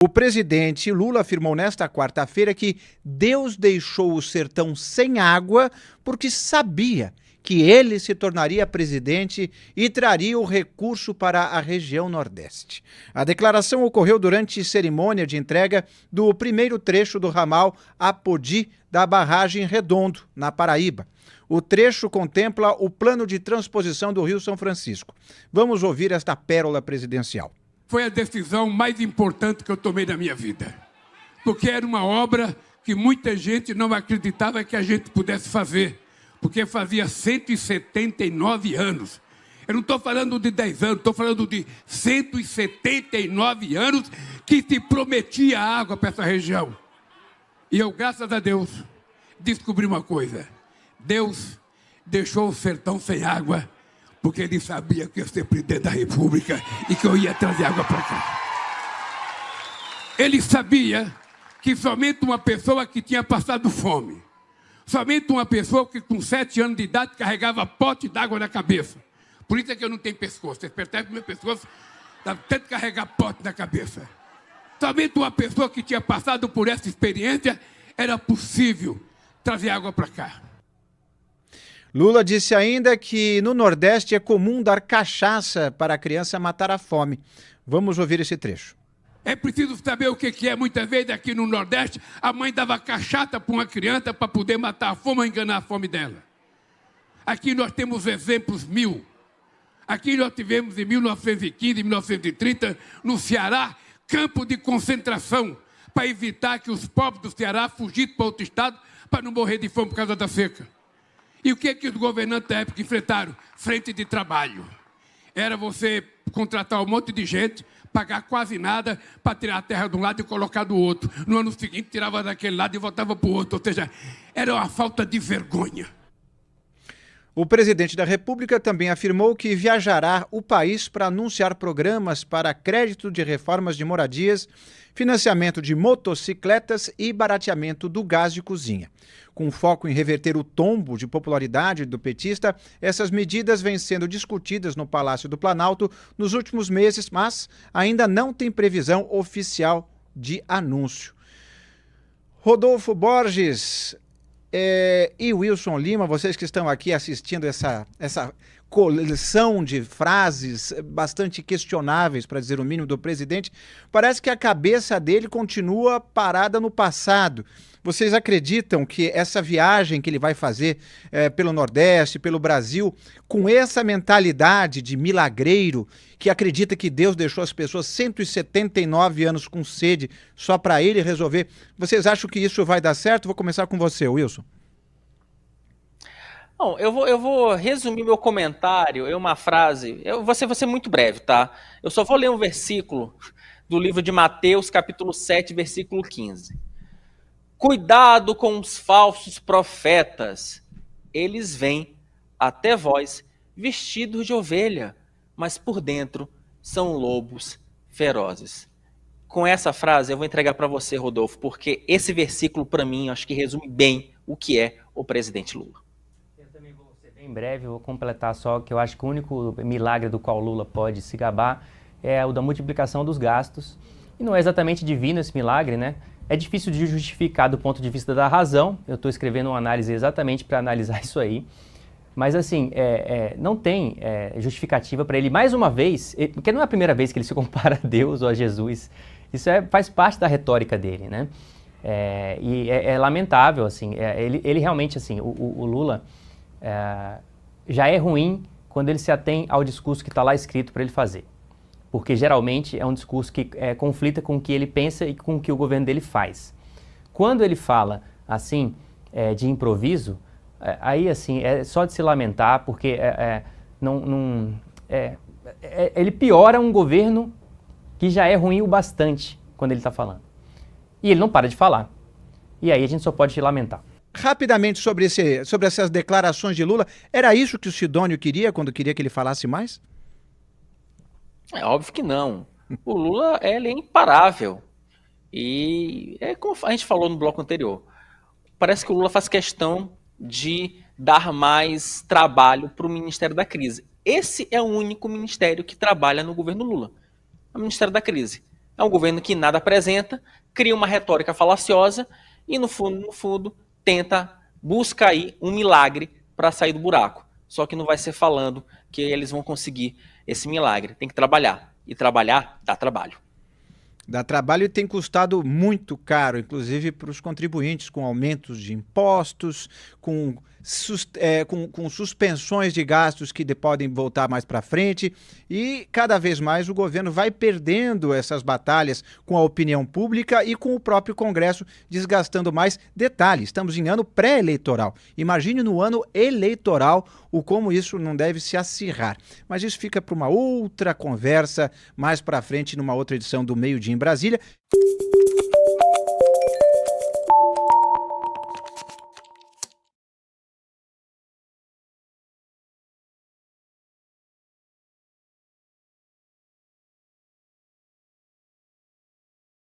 O presidente Lula afirmou nesta quarta-feira que Deus deixou o sertão sem água porque sabia que ele se tornaria presidente e traria o recurso para a região Nordeste. A declaração ocorreu durante cerimônia de entrega do primeiro trecho do ramal Apodi da barragem Redondo, na Paraíba. O trecho contempla o plano de transposição do Rio São Francisco. Vamos ouvir esta pérola presidencial. Foi a decisão mais importante que eu tomei na minha vida, porque era uma obra que muita gente não acreditava que a gente pudesse fazer, porque fazia 179 anos. Eu não estou falando de 10 anos, estou falando de 179 anos que se prometia água para essa região. E eu, graças a Deus, descobri uma coisa. Deus deixou o sertão sem água, porque ele sabia que eu ia ser presidente da República e que eu ia trazer água para cá. Ele sabia que somente uma pessoa que tinha passado fome, somente uma pessoa que com 7 anos de idade carregava pote d'água na cabeça. Por isso é que eu não tenho pescoço. Vocês percebem que meu pescoço dá tanto carregar pote na cabeça. Somente uma pessoa que tinha passado por essa experiência era possível trazer água para cá. Lula disse ainda que no Nordeste é comum dar cachaça para a criança matar a fome. Vamos ouvir esse trecho. É preciso saber o que é. Muitas vezes aqui no Nordeste, a mãe dava cachaça para uma criança para poder matar a fome ou enganar a fome dela. Aqui nós temos exemplos mil. Aqui nós tivemos em 1915, 1930, no Ceará, campo de concentração para evitar que os pobres do Ceará fugissem para outro estado para não morrer de fome por causa da seca. E o que os governantes da época enfrentaram? Frente de trabalho. Era você contratar um monte de gente, pagar quase nada para tirar a terra de um lado e colocar do outro. No ano seguinte, tirava daquele lado e voltava para o outro. Ou seja, era uma falta de vergonha. O presidente da República também afirmou que viajará o país para anunciar programas para crédito de reformas de moradias, financiamento de motocicletas e barateamento do gás de cozinha. Com foco em reverter o tombo de popularidade do petista, essas medidas vêm sendo discutidas no Palácio do Planalto nos últimos meses, mas ainda não tem previsão oficial de anúncio. Rodolfo Borges e Wilson Lima, vocês que estão aqui assistindo essa coleção de frases bastante questionáveis, para dizer o mínimo, do presidente, parece que a cabeça dele continua parada no passado. Vocês acreditam que essa viagem que ele vai fazer pelo Nordeste, pelo Brasil, com essa mentalidade de milagreiro, que acredita que Deus deixou as pessoas 179 anos com sede só para ele resolver, vocês acham que isso vai dar certo? Vou começar com você, Wilson. Bom, eu vou resumir meu comentário em uma frase. Eu vou ser muito breve, tá? Eu só vou ler um versículo do livro de Mateus, capítulo 7, versículo 15. Cuidado com os falsos profetas. Eles vêm até vós vestidos de ovelha, mas por dentro são lobos ferozes. Com essa frase eu vou entregar para você, Rodolfo, porque esse versículo, para mim, acho que resume bem o que é o presidente Lula. Eu também vou ser bem breve, vou completar só que eu acho que o único milagre do qual Lula pode se gabar é o da multiplicação dos gastos. E não é exatamente divino esse milagre, né? É difícil de justificar do ponto de vista da razão. Eu estou escrevendo uma análise exatamente para analisar isso aí. Mas, assim, não tem justificativa para ele, mais uma vez, porque não é a primeira vez que ele se compara a Deus ou a Jesus. Isso faz parte da retórica dele, né? E é lamentável, assim. Ele realmente, assim, o Lula já é ruim quando ele se atém ao discurso que está lá escrito para ele fazer. Porque geralmente é um discurso que conflita com o que ele pensa e com o que o governo dele faz. Quando ele fala, assim, de improviso, aí, assim, é só de se lamentar, porque ele piora um governo que já é ruim o bastante quando ele está falando. E ele não para de falar. E aí a gente só pode se lamentar. Rapidamente sobre essas declarações de Lula, era isso que o Sidônio queria quando queria que ele falasse mais? É óbvio que não. O Lula ele é imparável. E como a gente falou no bloco anterior, parece que o Lula faz questão de dar mais trabalho para o Ministério da Crise. Esse é o único ministério que trabalha no governo Lula. É o Ministério da Crise. É um governo que nada apresenta, cria uma retórica falaciosa e, no fundo, busca aí um milagre para sair do buraco. Só que não vai ser falando que eles vão conseguir esse milagre. Tem que trabalhar. E trabalhar dá trabalho. Dá trabalho e tem custado muito caro, inclusive para os contribuintes, com aumentos de impostos, com suspensões de gastos que podem voltar mais para frente, e cada vez mais o governo vai perdendo essas batalhas com a opinião pública e com o próprio Congresso, desgastando mais. Detalhe, estamos em ano pré-eleitoral. Imagine no ano eleitoral o como isso não deve se acirrar. Mas isso fica para uma outra conversa mais para frente, numa outra edição do Meio Dia em Brasília.